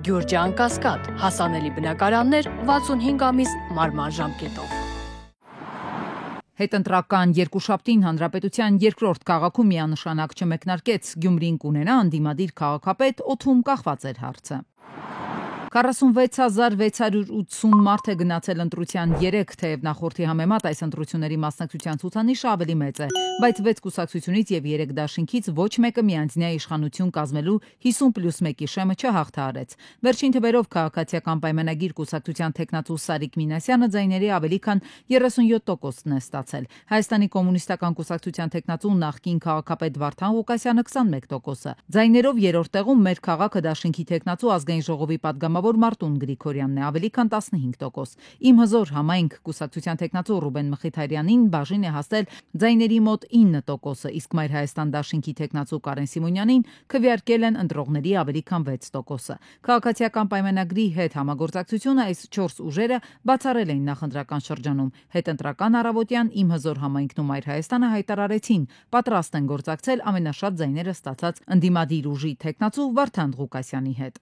Գյուրջան Կասկադ, հասանելի բնակարաններ 65 ամիս մարման ժամկետով։ Հետընտրական երկուշաբթին Հանրապետության երկրորդ քաղաքում միանշանակ չմեկնարկեց Գյումրին կունենա ընդդիմադիր քաղաքապետ օդում կախված էր հարցը։ 46680 մարդ է գնացել ընտրության 3, թեև նախորդի համեմատ այս ընտրությունների մասնակցության ցուցանիշը ավելի մեծ է, բայց 6 կուսակցությունից եւ 3 դաշինքից ոչ մեկը միանձնյա իշխանություն կազմելու 50+1-ի շեմը չհաղթահարեց։ Վերջին թվերով քաղաքացիական պայմանագիր կուսակցության տեխնացու Սարիկ Մինասյանը ձայների ավելի քան 37%-ն է ստացել։ Հայաստանի կոմունիստական կուսակցության տեխնացու նախկին քաղաքապետ Վարդան Ղուկասյանը 21%-ը։ Ձայներով երրորդ տեղում մեր քաղաքը դաշինքի տեխնացու ազգային ժողովի պատգամավոր Մարտուն Գրիգորյանն է ավելի քան 15%։ Իմ հզոր համայնք կուսակցության տեխնացու Ռուբեն Մխիթարյանին բաժին է հասել ձայների մոտ 9%, իսկ Մայր Հայաստան դաշինքի տեխնացու Կարեն Սիմոնյանին քվեարկել են ընտրողների ավելի քան 6%։ Քաղաքացիական պայմանագրի հետ համագործակցությունը այս 4 ուժերը բացառել էին նախընտրական շրջանում։ Հետընտրական առավոտյան Իմ հզոր համայնքն ու Մայր Հայաստանը հայտարարեցին պատրաստ են գործակցել ամենաշատ ձայները ստացած ընդդիմադիր ուժի տեխնացու Վարդան Ղուկասյանի հետ։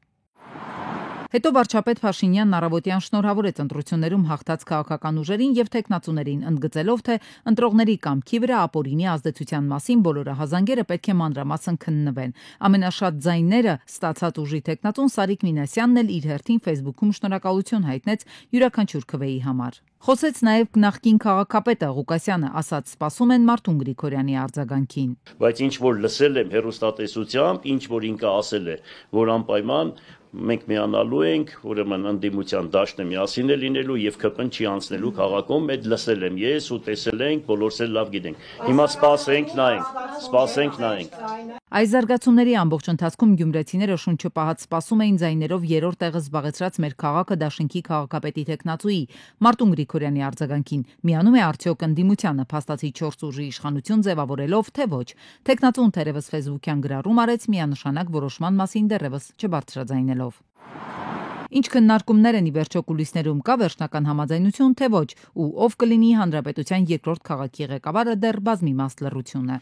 Հետո վարչապետ Փաշինյանն առավոտյան շնորհավորեց ընտրություններում հաղթած քաղաքական ուժերին եւ տեխնացուներին, ընդգծելով, թե ընտրողների կամքի վրա ապօրինի ազդեցության մասին բոլոր ահազանգերը պետք է մանրամասն քննվեն։ Ամենաշատ ձայները ստացած ուժի տեխնացուն Սարիկ Մինասյանն էլ իր հերթին Facebook-ում շնորհակալություն հայտնեց յուրաքանչյուր քվեի համար։ Խոսեց նաև նախկին քաղաքապետը Ղուկասյանը, ասաց սպասում են Մարտուն Գրիգորյանի արձագանքին։ Բայց ինչ որ լսել եմ հեռուստատեսությամբ, ինչ որ ինքը ասել է, որ անպայման մենք միանալու ենք, ուրեմն ընդդիմության դաշտը միասին է լինելու եւ ԿՊ-ն չի անցնելու քաղաքում, այդ լսել եմ ես ու տեսել ենք, բոլորս էլ լավ գիտենք։ Հիմա սպասենք նայենք։ Այս զարգացումների ամբողջ ընթացքում գյումրեցիները շունչը պահած սպասում էին ձայներով երրորդ տեղը զբաղեցրած մեր քաղաքը դաշինքի քաղաքապետի տեխնացուի Մարտուն Գրիգորյանի արձագանքին։ Միանում է արդյոք ընդդիմությանը փաստացի 4 ուժի իշխանություն ձևավորելով, թե ոչ։ Տեխնացուն թերևս Facebook-յան գրառում արեց միանշանակ որոշման մասին դեռևս չբարձրաձայնելով։ Ինչ քննարկումներ են ի վերջո կուլիսներում, կա վերջնական համաձայնություն, թե ոչ, ու ով կլինի Հանրապետության երկրորդ քաղաքի ղեկավարը դեռ բազմիմաստ լռություն է։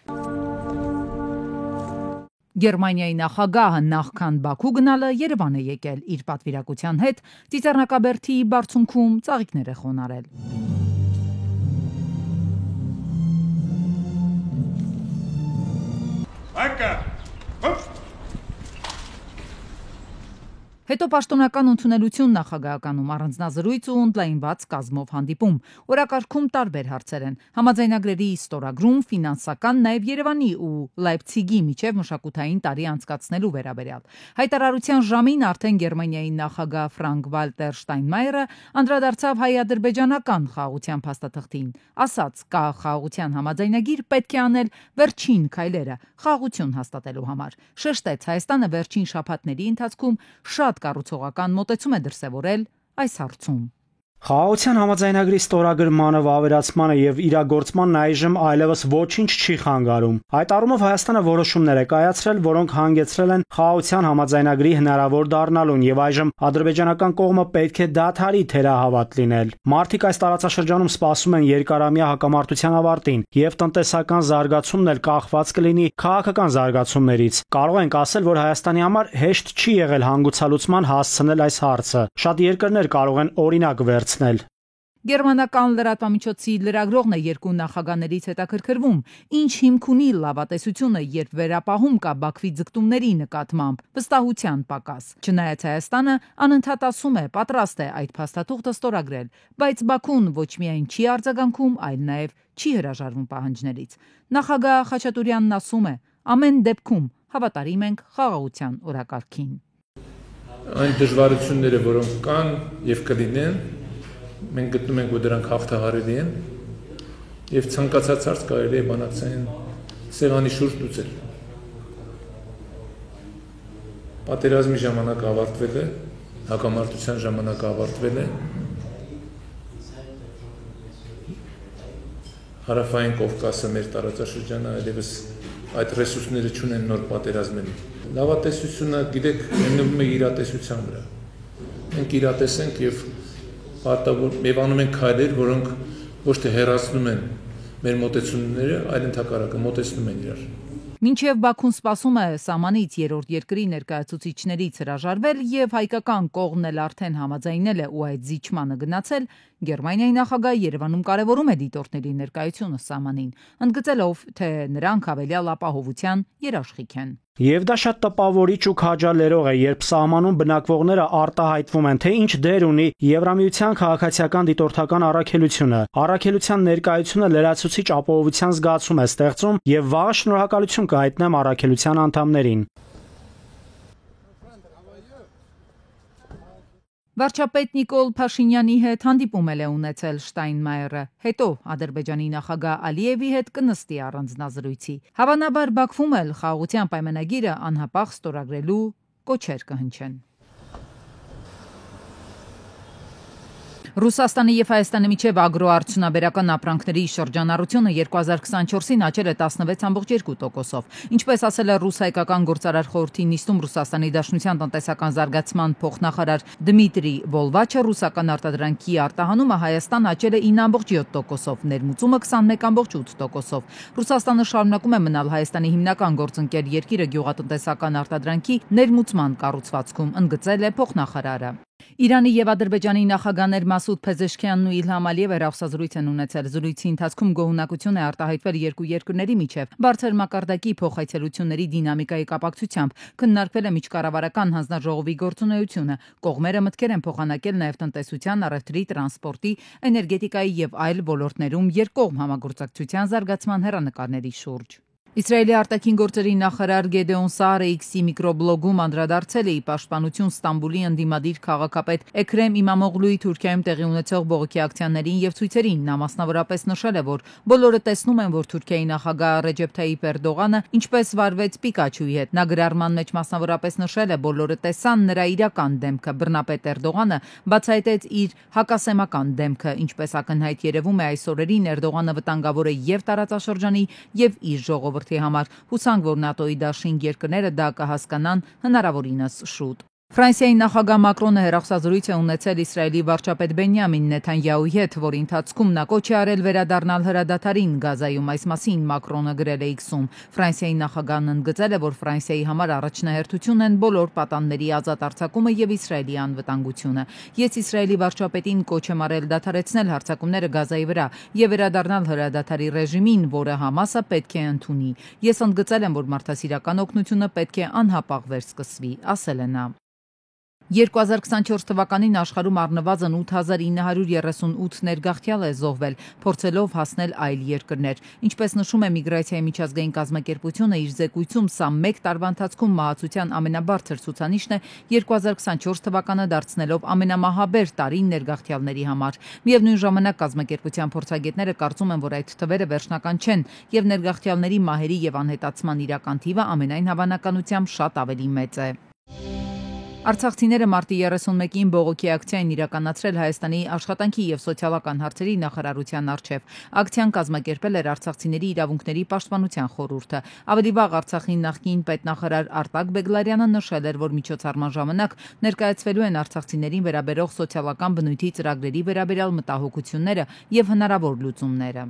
Գերմանիայի նախագահը նախքան Բաքու գնալը Երևան է եկել իր պատվիրակության հետ Ծիծեռնակաբերդի բարձունքում ծաղիկներ է խոնարել։ Հետո պաշտոնական ընդունելություն նախագահականում առանձնազրույց ու օնլայնված կազմով հանդիպում։ Օրակարգում տարբեր հարցեր են։ Համաձայնագրերի ստորագրում, ֆինանսական, նաև Երևանի ու Լայպցիգի միջև մշակութային տարի անցկացնելու վերաբերյալ։ Հայտարարության ժամին արդեն Գերմանիայի նախագահ Ֆրանկ Վալտեր Շտայնմայերը անդրադարձավ հայ-ադրբեջանական խաղաղության փաստաթղթին։ Ասաց, կա խաղաղության համաձայնագիր, պետք է անել վերջին քայլերը խաղաղություն հաստատելու համար։ Շեշտեց, Հայաստանը վերջին շաբաթների ընթացքում շատ կառուցողական մոտեցում է դրսևորել այս հարցում։ Խաղաղության համաձայնագրի ստորագրմանը, վավերացմանը եւ իրագործմանն այժմ այլևս ոչինչ չի խանգարում։ Այդ առումով Հայաստանը որոշումներ է կայացրել, որոնք հանգեցրել են խաղաղության համաձայնագրի հնարավոր դառնալուն եւ այժմ ադրբեջանական կողմը պետք է դադարի թերահավատ լինել։ Մարդիկ այս տարածաշրջանում սպասում են երկարամյա հակամարտության ավարտին եւ տնտեսական զարգացումն էլ կախված կլինի քաղաքական զարգացումներից։ Կարող ենք ասել, որ Հայաստանի համար հեշտ չի եղել հանգուցալուծման հասցնել այս հարցը։ Շատ երկրներ կարող են օրինակ վերցնել։ Գերմանական լրատվամիջոցի լրագրողն է երկու նախագահներից հետաքրքրվում, ինչ հիմք ունի լավատեսությունը, երբ վերապահում կա Բաքվի ձգտումների նկատմամբ, վստահության պակաս։ Չնայած Հայաստանը անընդհատ ասում է, պատրաստ է այդ փաստաթուղթը ստորագրել, բայց Բաքուն ոչ միայն չի արձագանքում, այլ նաև չի հրաժարվում պահանջներից։ Նախագահ Խաչատուրյանն ասում է, ամեն դեպքում հավատարիմ ենք խաղաղության օրակարգին։ Այն դժվարությունները, որոնք կան եւ կլինեն, մենք գտնում ենք, որ դրանք հաղթահարելի են եւ ցանկացած հարց կարելի է բանակցային սեղանի շուրջ լուծել։ Պատերազմի ժամանակը ավարտվել է, հակամարտության ժամանակը ավարտվել է։ Հարավային Կովկասը մեր տարածաշրջանը այլևս այդ ռեսուրսները չունեն նոր պատերազմելու։ Լավատեսությունը, գիտեք, հիմնվում է իրատեսության վրա։ Մենք իրատեսենք եւ եւ անում ենք քայլեր, որոնք ոչ թե հեռացնում են մեր մոտեցումները, այլ ընդհակառակը մոտեցնում են իրար։ Մինչև Բաքուն սպասում է սահմանից երրորդ երկրի ներկայացուցիչներից հրաժարվել եւ հայկական կողմն էլ արդեն համաձայնել է ու այդ զիջմանը գնացել, Գերմանիայի նախագահը Երևանում կարևորում է դիտորդների ներկայությունը սահմանին, ընդգծելով, թե նրանք հավելյալ ապահովության երաշխիք են։ Եվ դա շատ տպավորիչ ու քաջալերող է, երբ սահմանում բնակվողները արտահայտվում են, թե ինչ դեր ունի Եվրամիության քաղաքացիական դիտորդական առաքելությունը։ Առաքելության ներկայությունը լրացուցիչ ապահովության զգացում է ստեղծում եւ վաղը շնորհակալություն կհայտնեմ առաքելության անդամներին։ Վարչապետ Նիկոլ Փաշինյանի հետ հանդիպում է ունեցել Շտայնմայերը, հետո Ադրբեջանի նախագահ Ալիևի հետ կնստի առանձնազրույցի։ Հավանաբար Բաքվում էլ խաղաղության պայմանագիրը անհապաղ ստորագրելու կոչեր կհնչեն։ Ռուսաստանի եւ Հայաստանի միջև ագրոարդյունաբերական ապրանքների շրջանառությունը 2024-ին աճել է 16.2%-ով։ Ինչպես ասել է ռուս-հայկական գործարար խորհրդի նիստում Ռուսաստանի Դաշնության տնտեսական զարգացման փոխնախարար Դմիտրի Վոլվաչը, ռուսական արտադրանքի արտահանումը Հայաստան աճել է 9.7%-ով, ներմուծումը 21.8%-ով։ Ռուսաստանը շարունակում է մնալ Հայաստանի հիմնական գործընկեր երկիրը գյուղատնտեսական արտադրանքի ներմուծման կառուցվածքում, ընդգծել է փոխնախարարը։ Իրանի եւ Ադրբեջանի նախագահներ Մասուդ Փեզեշքյանն ու Իլհամ Ալիևը հաղորդազրույց են ունեցել։ Զրույցի ընթացքում գոհունակություն է արտահայտվել երկու երկրների միջև բարձր մակարդակի փոխայցելությունների դինամիկայի կապակցությամբ, քննարկվել է միջկառավարական հանձնաժողովի գործունեությունը։ Կողմերը մտքեր են փոխանակել նաեւ տնտեսության, առևտրի, տրանսպորտի, էներգետիկայի եւ այլ ոլորտներում երկկողմ համագործակցության զարգացման հեռանկարների շուրջ։ Իսրայելի արտաքին գործերի նախարար Գեդեոն Սաարը X-ի միկրոբլոգում անդրադարձել է ի պաշտպանություն Ստամբուլի ընդդիմադիր քաղաքապետ Էքրեմ Իմամօղլուի Թուրքիայում տեղի ունեցող բողոքի ակցիաներին եւ ցույցերին։ Նա մասնավորապես նշել է, որ բոլորը տեսնում են, որ Թուրքիայի նախագահ Ռեջեփ Թայիփ Էրդողանը ինչպես վարվեց Պիկաչուի հետ։ Նա գրառման մեջ մասնավորապես նշել է, բոլորը տեսան նրա իրական դեմքը։ Բռնապետ Էրդողանը բացահայտեց իր հակասեմական դեմքը, ինչպես ակնհայտ երևում է այս օրերին Էրդողանը վտանգավոր է եւ տարածաշրջանի եւ իր ժողովրդի համար։ Հուսանք, որ ՆԱՏՕ-ի դաշինք երկրները դա կհասկանան հնարավորինս շուտ։ Ֆրանսիայի նախագահ Մակրոնը հեռախոսազրույց է ունեցել Իսրայելի վարչապետ Բենյամին Նեթանյահուի հետ, որի ընթացքում նա կոչ է արել վերադառնալ հրադադարին Գազայում։ Այս մասին Մակրոնը գրել է X-ում։ Ֆրանսիայի նախագահն ընդգծել է, որ Ֆրանսիայի համար առաջնահերթություն են բոլոր պատանների ազատ արձակումը եւ Իսրայելի անվտանգությունը։ Ես Իսրայելի վարչապետին կոչ եմ արել դադարեցնել հարձակումները Գազայի վրա եւ վերադառնալ հրադադարի ռեժիմին, որը Համասը պետք է ընդունի։ Ես ընդգծել եմ, որ մարդասիրական օգնությունը պետք է անհապաղ վերսկսվի, ասել է նա։ 2024 թվականին աշխարհում առնվազն 8938 ներգաղթյալ է զոհվել, փորձելով հասնել այլ երկրներ։ Ինչպես նշում է Միգրացիայի միջազգային կազմակերպությունը, իր զեկույցում սա մեկ տարվա ընթացքում մահացության ամենաբարձր ցուցանիշն է, 2024 թվականը դարձնելով ամենամահաբեր տարին ներգաղթյալների համար։ Միևնույն ժամանակ կազմակերպության փորձագետները կարծում են, որ այդ թվերը վերջնական չեն եւ ներգաղթյալների մահերի եւ անհետացման իրական թիվը ամենայն հավանականությամբ շատ ավելի մեծ է։ Արցախցիները մարտի 31-ին բողոքի ակցիա են իրականացրել Հայաստանի աշխատանքի եւ սոցիալական հարցերի նախարարության առջեւ։ Ակցիան կազմակերպել էր Արցախցիների իրավունքների պաշտպանության խորհուրդը։ Ավելի վաղ Արցախի նախկին պետնախարար Արտակ Բեգլարյանը նշել էր, որ միջոցառման ժամանակ ներկայացվելու են արցախցիներին վերաբերող սոցիալական բնույթի ծրագրերի վերաբերյալ մտահոգությունները եւ հնարավոր լուծումները։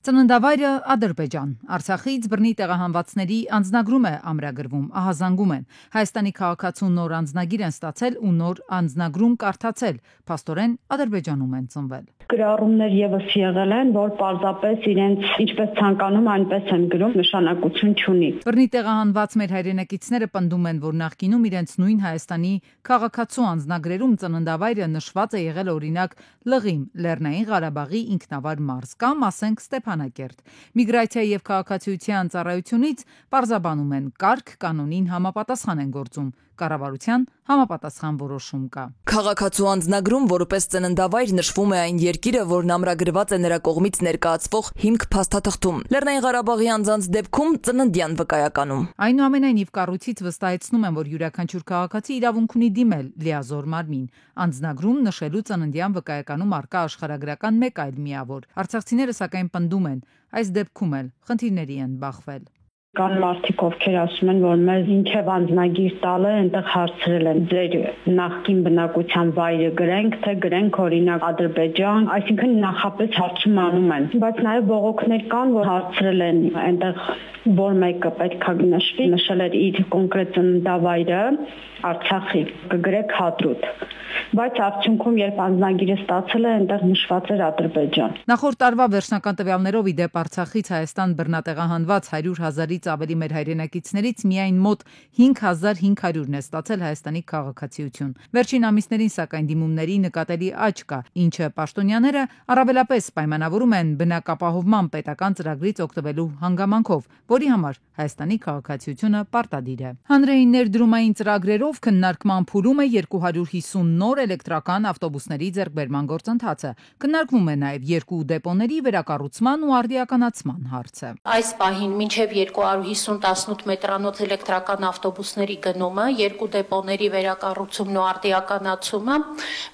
Ծննդավայրը Ադրբեջան։ Արցախից բռնի տեղահանվածների անձնագրում է ամրագրվում, ահազանգում են։ Հայաստանի քաղաքացու նոր անձնագիր են ստացել ու նոր անձնագրում կարդացել, փաստորեն Ադրբեջանում են ծնվել։ Գրառումներ եւս եղել են, որ պարզապես իրենց ինչպես ցանկանում, այնպես են գրում, նշանակություն չունի։ Բռնի տեղահանված մեր հայրենակիցները պնդում են, որ նախկինում իրենց նույն Հայաստանի քաղաքացու անձնագրերում ծննդավայրը նշված է եղել օրինակ Լղիմ, Լեռնային Ղարաբաղի ինքնավար մարզ կամ ասենք Ստեփանակերտ։ Միգրացիա եւ քաղաքացիության ծառայությունից պարզաբանում են, կարգ կանոնին համապատասխան են գործում։ Կառավարության համապատասխան որոշում կա։ Քաղաքացու անձնագրում որպես ծննդավայր նշվում է այն երկիրը, որն ամրագրված է նրա կողմից ներկայացվող հիմք փաստաթղթում։ Լեռնային Ղարաբաղի անձանց դեպքում ծննդյան վկայականում։ Այնուամենայնիվ կառույցից վստահեցնում են, որ յուրաքանչյուր քաղաքացի իրավունք ունի դիմել լիազոր մարմին։ Անձնագրում նշելու ծննդյան վկայականում առկա աշխարհագրական մեկ այլ միավոր։ Արցախցիները սակայն պնդում են, այս դեպքում էլ խնդիրների են բախվել։ Կան մարդիկ, ովքեր ասում են, որ մեզ ինչև անձնագիր տալը, այնտեղ հարցրել են ձեր նախկին բնակության վայրը գրենք, թե գրենք օրինակ Ադրբեջան, այսինքն նախապես հարցում անում են։ Բայց նաև բողոքներ կան, որ հարցրել են այնտեղ որ մեկը պետք է նշվի, նշել էր իր կոնկրետ ծննդավայրը Արցախի, կգրեք Հադրութ։ Բայց արդյունքում երբ անձնագիրը ստացել է, այնտեղ նշված էր Ադրբեջան։ Նախորդ տարվա վերջնական տվյալներով ի դեպ Արցախից Հայաստան բռնատեղահանված 100,000-ից ավելի մեր հայրենակիցներից միայն մոտ 5,500-ն է ստացել Հայաստանի քաղաքացիություն։ Վերջին ամիսներին սակայն դիմումների նկատելի աճ կա, ինչը պաշտոնյաները առավելապես պայմանավորում են բնակապահովման պետական ծրագրից օգտվելու հանգամանքով, որի համար Հայաստանի քաղաքացիությունը պարտադիր է։ Հանրային ներդրումային ծրագրերով քննարկման փուլում է 250 նոր էլեկտրական ավտոբուսների ձեռքբերման գործընթացը։ Քննարկվում է նաև 2 դեպոների վերակառուցման ու արդիականացման հարցը։ Այս պահին մինչև 250 18 մետրանոց էլեկտրական ավտոբուսների գնումը, 2 դեպոների վերակառուցումն ու արդիականացումը,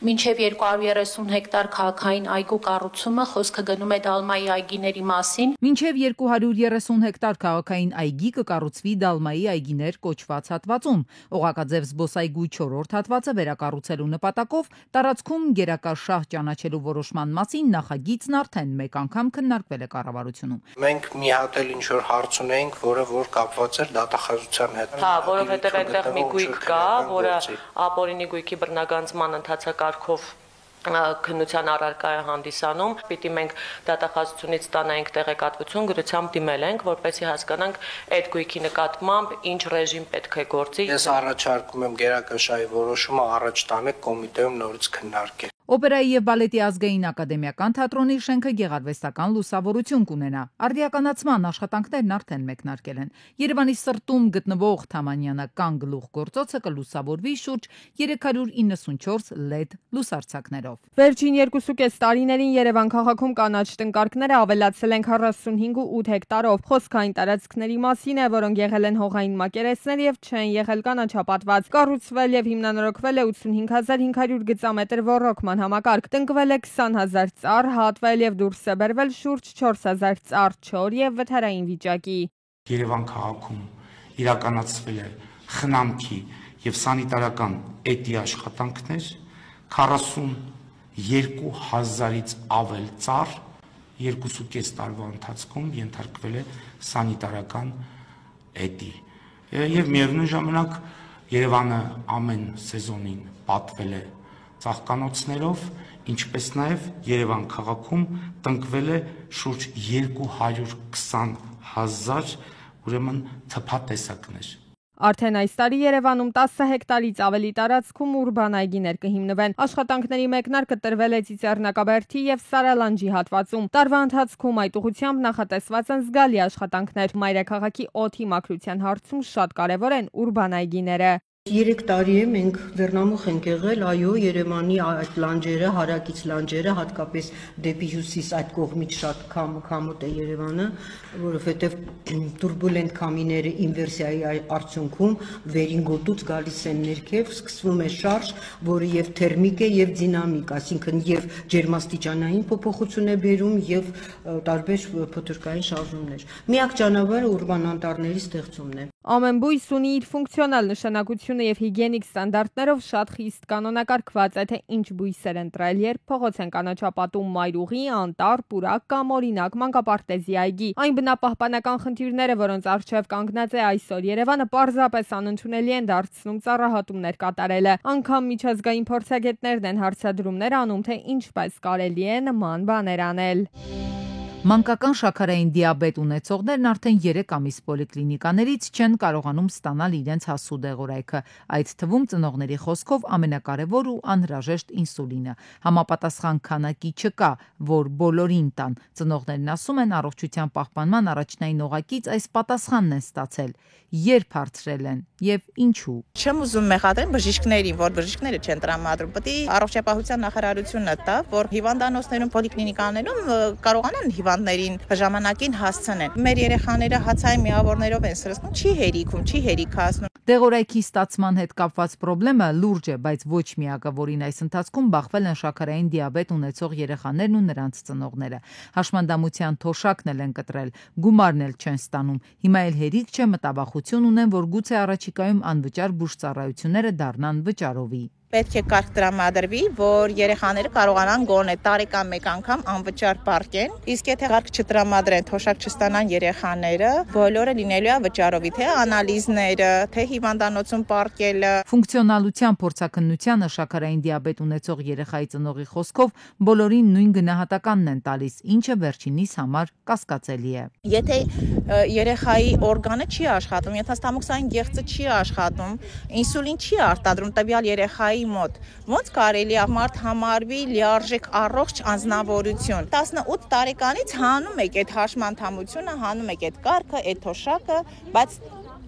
մինչև 230 հեկտար քաղաքային այգու կառուցումը, խոսքը գնում է Դալմայի այգիների մասին։ Մինչև 230 հեկտար քաղաքային այգի կկառուցվի Դալմայի այգիներ կոչված հատվածում։ Օղակաձև զբոսայգու 4-րդ հատվածը վերակառուցելու նպատակով տարածքում գերակաշահ ճանաչելու որոշման մասին նախագիծն արդեն մեկ անգամ քննարկվել է կառավարությունում։ Մենք մի հատ էլ ինչ-որ հարց ունեինք, որ կապված էր դատախազության հետ։ Հա, որովհետև այնտեղ մի գույք կա, որը ապօրինի գույքի բռնագանձման ընթացակարգով քննության առարկա է հանդիսանում, պիտի մենք դատախազությունից ստանայինք տեղեկատվություն, գրությամբ դիմել ենք, որպեսզի հասկանանք այդ գույքի նկատմամբ ինչ ռեժիմ պետք է գործի։ Ես առաջարկում եմ գերակաշահի որոշումը առաջ տանել կոմիտեում նորից քննարկել։ Օպերայի եւ բալետի ազգային ակադեմիական թատրոնի շենքը գեղարվեստական լուսավորություն կունենա։ Արդիականացման աշխատանքներն արդեն մեկնարկել են։ Երևանի սրտում գտնվող Թամանյանական գլուխգործոցը կլուսավորվի շուրջ 394 LED լուսարձակներով։ Վերջին 2.5 տարիներին Երևան քաղաքում կանաչ տնկարկները ավելացել են 45.8 հեկտարով։ Խոսքային տարածքների մասին է, որոնք եղել են հողային մակերեսներ եւ չեն եղել կանաչապատված։ Կառուցվել եւ հիմնանորոգվել է 85.500 գծամետր ոռոգման համակարգ, տնկվել է 20,000 ծառ, հատվել եւ դուրս է բերվել շուրջ 4,000 ծառ չոր եւ վթարային վիճակի։ Երևան քաղաքում իրականացվել է խնամքի եւ սանիտարական էդի աշխատանքներ, 42,000-ից ավել ծառ 2.5 տարվա ընթացքում ենթարկվել է սանիտարական էդի։ Եվ միևնույն ժամանակ Երևանը ամեն սեզոնին պատվել է ծաղկանոցներով, ինչպես նաև Երևան քաղաքում տնկվել է շուրջ 220,000 ուրեմն թփատեսակներ։ Արդեն այս տարի Երևանում 10 հեկտարից ավելի տարածքում ուրբան այգիներ կհիմնվեն։ Աշխատանքների մեկնարկը տրվել է Ծիծեռնակաբերդի եւ Սարալանջի հատվածում։ Տարվա ընթացքում այդ ուղղությամբ նախատեսված են զգալի աշխատանքներ։ Մայրաքաղաքի օդի մաքրության հարցում շատ կարևոր են ուրբան այգիները։ 3 տարի է մենք վերնամուխ ենք եղել, այո, Երևանի այդ լանջերը, հարակից լանջերը, հատկապես դեպի հյուսիս այդ կողմից շատ քամոտ է Երևանը, որովհետև տուրբուլենտ քամիները ինվերսիայի արդյունքում վերին գոտուց գալիս են ներքև, սկսվում է շարժ, որը եւ թերմիկ է եւ դինամիկ, այսինքն եւ ջերմաստիճանային փոփոխություն է բերում եւ տարբեր փոթորկային շարժումներ։ Միակ ճանապարհը ուրբան անտառների ստեղծումն է։ Ամեն բույս ունի իր ֆունկցիոնալ նշանակությունը եւ հիգիենիկ ստանդարտներով շատ խիստ կանոնակարգված է, թե ինչ բույսեր ընտրել, երբ փողոց են կանաչապատում մայրուղի, անտառ, պուրակ կամ օրինակ մանկապարտեզի այգի։ Այն բնապահպանական խնդիրները, որոնց առջև կանգնած է այսօր Երևանը, պարզապես անընդունելի են դարձնում ծառահատումներ կատարելը։ Անգամ միջազգային փորձագետներն են հարցադրումներ անում, թե ինչպես կարելի է նման բաներ անել։ Մանկական շաքարային դիաբետ ունեցողներն արդեն 3 ամիս պոլիկլինիկաներից չեն կարողանում ստանալ իրենց հասու դեղորայքը, այդ թվում ծնողների խոսքով ամենակարևոր ու անհրաժեշտ ինսուլինը։ Համապատասխան քանակի չկա, որ բոլորին տան։ Ծնողներն ասում են առողջության պահպանման առաջնային օղակից այս պատասխանն են ստացել, երբ հարցրել են եւ ինչու։ Չեմ ուզում մեղադրել բժիշկներին, որ բժիշկները չեն տրամադրում, պետք է առողջապահության նախարարությունը տա, որ հիվանդանոցներում, պոլիկլինիկաներում կարողանան հիվանդներին ժամանակին հասցնեն։ Մեր երեխաները հացային միավորներով են սրսկում, չի հերիքում, չի հերիքացնում։ Դեղորայքի ստացման հետ կապված խնդիրը լուրջ է, բայց ոչ միակը, որին այս ընթացքում բախվել են շաքարային դիաբետ ունեցող երեխաներն ու նրանց ծնողները։ Հաշմանդամության թոշակն էլ են կտրել, գումարն էլ չեն ստանում։ Հիմա էլ հերիք չէ, մտավախություն ունեն, որ գուցե առաջիկայում անվճար բուժծառայությունները դառնան վճարովի։ Պետք է կարգ տրամադրվի, որ երեխաները կարողանան գոնե տարեկան մեկ անգամ անվճար պարկեն, իսկ եթե կարգ չտրամադրեն, թոշակ չստանան երեխաները, բոլորը լինելու է վճարովի, թե անալիզները, թե հիվանդանոցում պարկելը։ Ֆունկցիոնալության փորձաքննությանը շաքարային դիաբետ ունեցող երեխայի ծնողի խոսքով բոլորին նույն գնահատականն են տալիս, ինչը վերջինիս համար կասկածելի է։ Եթե երեխայի օրգանը չի աշխատում, ենթաստամոքսային գեղձը չի աշխատում, ինսուլին չի արտադրում տվյալ երեխայի մոտ, ոնց կարելի է մարդ համարվի լիարժեք առողջ անձնավորություն։ 18 տարեկանից հանում եք այդ հաշմանդամությունը, հանում եք այդ կարգը, այդ թոշակը, բայց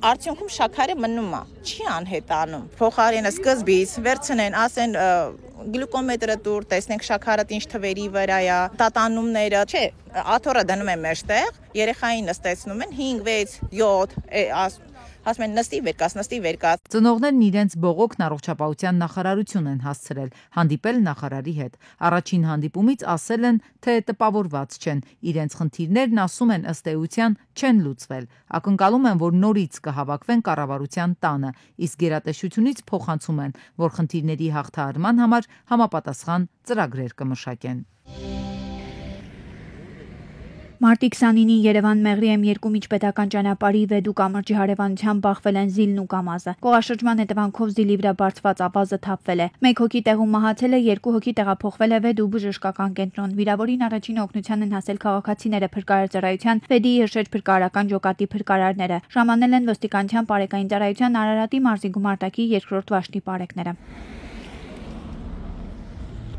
արդյունքում շաքարը մնում է, չի անհետանում։ Փոխարենը սկզբից վերցնեն, ասեն գլյուկոմետրը տուր, տեսնենք շաքարը ինչ թվերի վրա է, տատանումները, չէ, աթոռը դնում են մեջտեղ, երեխային նստեցնում են 5, 6, 7, ասում են նստի վերկաց։ Ծնողներն իրենց բողոքն առողջապահության նախարարություն են հասցրել, հանդիպել նախարարի հետ։ Առաջին հանդիպումից ասել են, թե տպավորված չեն, իրենց խնդիրներն ասում են ըստ էության չեն լուծվել։ Ակնկալում են, որ նորից կհավաքվեն կառավարության տանը, իսկ գերատեսչությունից փոխանցում են, որ խնդիրների հաղթահարման համար համապատասխան ծրագրեր կմշակեն։ Մարտի 29-ին Երևան Մեղրիեմ երկու միջպետական ճանապարհի Վեդու կամրջի հարևանությամբ բախվել են Զիլն ու Կամազը։ Կողաշրջման հետևանքով Զիլի վրա բարձված ավազը թափվել է։ 1 հոգի տեղում մահացել է, 2 հոգի տեղափոխվել է Վեդու բժշկական կենտրոն։ Վիրավորին առաջին օգնության են հասել քաղաքացիները, փրկարար ծառայության Վեդի Երշեջ փրկարարական ջոկատի փրկարարները։ Ժամանել են ոստիկանության պարեկային ծառայության Արարատի մարզի գումարտակի 2-րդ վաշտի պարեկները։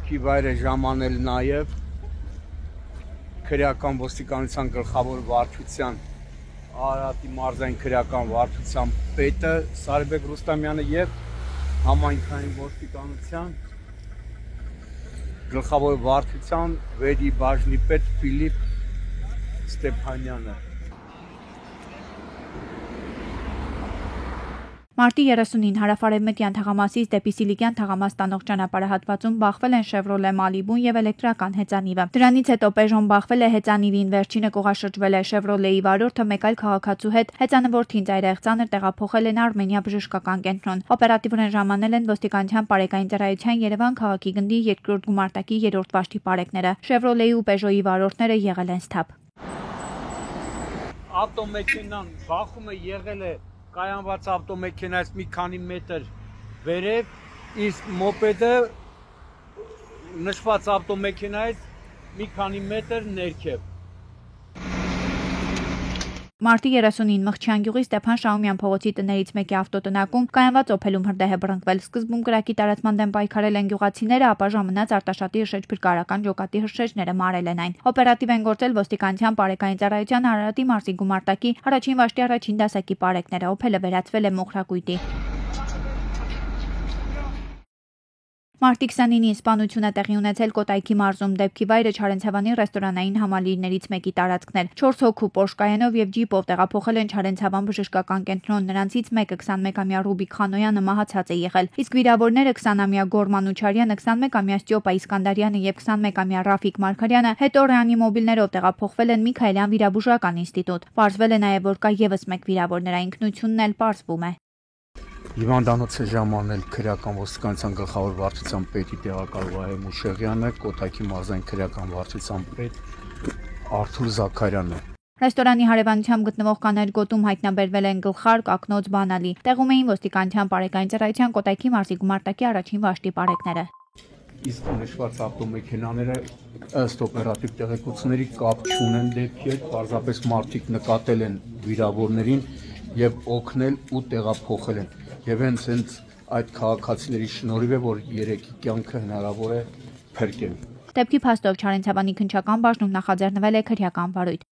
Վայրը ժամանել նաև քրեական ոստիկանության գլխավոր վարչության Արարատի մարզային քրեական վարչության պետը Սարիբեկ Ռուստամյանը եւ համայնքային ոստիկանության գլխավոր վարչության Վեդի բաժնի պետ Ֆիլիպ Ստեփանյանը։ Մարտի 30-ին հարավարևմտյան թաղամասից դեպի Սիլիկյան թաղամաս տանող ճանապարհահատվածում բախվել են Chevrolet Malibu-ն եւ էլեկտրական հեծանիվը։ Դրանից հետո Peugeot-ն բախվել է հեծանիվին, վերջինը կողաշրջվել է Chevrolet-ի վարորդը մեկ այլ քաղաքացու հետ հեծանվորդին ծայրահեղծանր տեղափոխել են Արմենիա բժշկական կենտրոն։ Օպերատիվորեն ժամանել են ոստիկանության պարեկային ծառայության Երևան քաղաքի գնդի 2-րդ գումարտակի 3-րդ վաշտի պարեկները։ Chevrolet-ի ու Peugeot-ի վարորդները եղել են սթափ։ Ավտոմեքենան բախումը եղել է կայանված ավտոմեքենայից մի քանի մետր վերև, իսկ մոպեդը նշված ավտոմեքենայից մի քանի մետր ներքև։ Մարտի 30-ին Մղջյան գյուղի Ստեփան Շահումյան փողոցի տներից մեկի ավտոտնակում կայանված օփելում հրդեհ է բռնկվել։ Սկզբում կրակի տարածման դեմ պայքարել են գյուղացիները, ապա ժամանած Արտաշատի Հրշեջ փրկարարական ջոկատի հրշեջները մարել են այն։ Օպերատիվ են գործել ոստիկանության պարեկային ծառայության Արարատի մարզի գումարտակի առաջին վաշտի առաջին դասակի պարեկները։ Օփելը վերածվել է մոխրակույտի։ Մարտի 29-ին սպանություն է տեղի ունեցել Կոտայքի մարզում։ Դեպքի վայրը Չարենցավանի ռեստորանային համալիրներից մեկի տարածքն էր։ 4 հոգու Պորշկայանով եւ ջիպով տեղափոխել են Չարենցավան բժշկական կենտրոն։ Նրանցից մեկը 21-ամյա Ռուբիկ Խանոյանը մահացած է եղել։ Իսկ վիրավորները 20-ամյա Գորման Ուչարյանը, 21-ամյա Ստյոպա Իսկանդարյանը եւ 21-ամյա Ռաֆիկ Մարգարյանը հետո ռեանիմոբիլներով տեղափոխվել են Միքայելյան վիրաբուժական ինստիտուտ։ Պարզվել է նաեւ, որ կա եւս մեկ վիրավոր, նրա ինքնությունն էլ պարզվում է։ Հիվանդանոց է ժամանել քրեական ոստիկանության գլխավոր վարչության պետի տեղակալ Վահե Մուշեղյանը, Կոտայքի մարզային քրեական վարչության պետ Արթուր Զաքարյանը։ Ռեստորանի հարևանությամբ գտնվող կաներ գոտում հայտնաբերվել են գլխարկ, ակնոց, բանալի։ Տեղում էին ոստիկանության պարեկային ծառայության Կոտայքի մարզի գումարտակի առաջին վաշտի պարեկները։ Իսկ նշված ավտոմեքենաները ըստ օպերատիվ տեղեկությունների կապ չունեն դեպքի հետ, պարզապես մարդիկ նկատել են վիրավորներին եւ օգնել ու տեղափոխել են։ Եվ հենց այդ քաղաքացիների շնորհիվ է, որ երեքի կյանքը հնարավոր է փրկել։ Դեպքի փաստով Չարենցավանի քննչական բաժնում նախաձեռնվել է քրեական վարույթ։